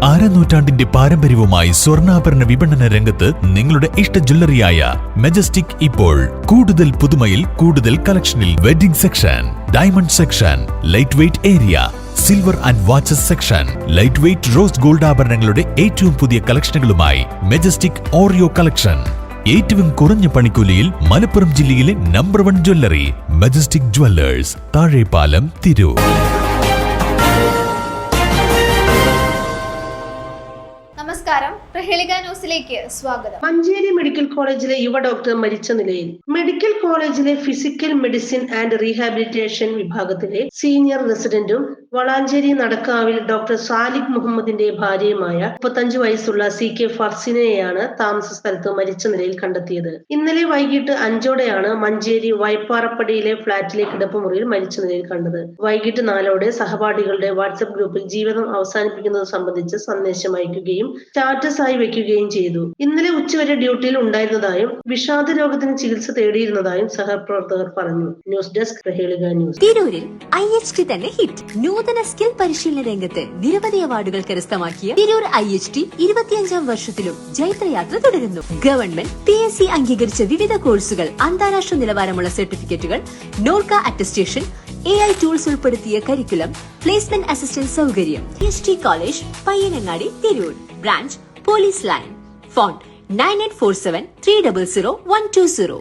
അരനൂറ്റാണ്ടിന്റെ പാരമ്പര്യവുമായി സ്വർണ്ണാഭരണ വിപണന രംഗത്ത് നിങ്ങളുടെ ഇഷ്ട ജ്വല്ലറിയായ മെജസ്റ്റിക് ഇപ്പോൾ കൂടുതൽ പുതുമയിൽ കൂടുതൽ കളക്ഷനിൽ wedding section, diamond section, light weight area, silver and watches section, light weight rose gold ആഭരണങ്ങളുടെ ഏറ്റവും പുതിയ കളക്ഷനുകളുമായി മെജസ്റ്റിക് ഓറിയോ കളക്ഷൻ. ഏറ്റവും കുറഞ്ഞ പണിക്കൂലിയിൽ മലപ്പുറം ജില്ലയിലെ number 1 jewellery majestic Jewellers, Thazhepalam, Tirur. നമസ്കാരം, പ്രഹേളിക ന്യൂസിലേക്ക് സ്വാഗതം. മഞ്ചേരി മെഡിക്കൽ കോളേജിലെ യുവ ഡോക്ടർ മരിച്ച നിലയിൽ. മെഡിക്കൽ കോളേജിലെ ഫിസിക്കൽ മെഡിസിൻ ആൻഡ് റീഹാബിലിറ്റേഷൻ വിഭാഗത്തിലെ സീനിയർ റെസിഡന്റും വളാഞ്ചേരി നടക്കാവിൽ ഡോക്ടർ സാലിഖ് മുഹമ്മദിന്റെ ഭാര്യയുമായ 35 വയസ്സുള്ള CK ഫർസിനെയാണ് താമസ സ്ഥലത്ത് മരിച്ച നിലയിൽ കണ്ടെത്തിയത്. ഇന്നലെ വൈകിട്ട് 5ഓടെയാണ് മഞ്ചേരി വൈപ്പാറപ്പടിയിലെ ഫ്ളാറ്റിലെ കിടപ്പുമുറിയിൽ മരിച്ച നിലയിൽ കണ്ടത്. വൈകിട്ട് 4ഓടെ സഹപാഠികളുടെ വാട്സ്ആപ്പ് ഗ്രൂപ്പിൽ ജീവിതം അവസാനിപ്പിക്കുന്നത് സംബന്ധിച്ച് സന്ദേശം അയക്കുകയും സ്റ്റാറ്റസ് ആയി വെക്കുകയും ചെയ്തു. ഇന്നലെ ഉച്ചവരെ ഡ്യൂട്ടിയിൽ ഉണ്ടായിരുന്നതായും വിഷാദ രോഗത്തിന് ചികിത്സ തേടിയിരുന്നതായും സഹപ്രവർത്തകർ പറഞ്ഞു. News desk, Prahelika news. തിരൂരിൽ IHT തന്നെ ഹിറ്റ്. നൂതന സ്കിൽ പരിശീലന രംഗത്ത് നിരവധി അവാർഡുകൾ കരസ്ഥമാക്കിയ തിരൂർ IHT 25ാം വർഷത്തിലും ജൈത്രയാത്ര തുടരുന്നു. ഗവൺമെന്റ് PSC അംഗീകരിച്ച വിവിധ കോഴ്സുകൾ, അന്താരാഷ്ട്ര നിലവാരമുള്ള സർട്ടിഫിക്കറ്റുകൾ, നോർക്ക അറ്റസ്റ്റേഷൻ, AI ടൂൾസ് ഉൾപ്പെടുത്തിയ കരിക്കുലം, പ്ലേസ്മെന്റ് അസിസ്റ്റന്റ് സൗകര്യം. IHT college, Payyanangadi, Tirur. Branch police line. Phone 9847 300 120.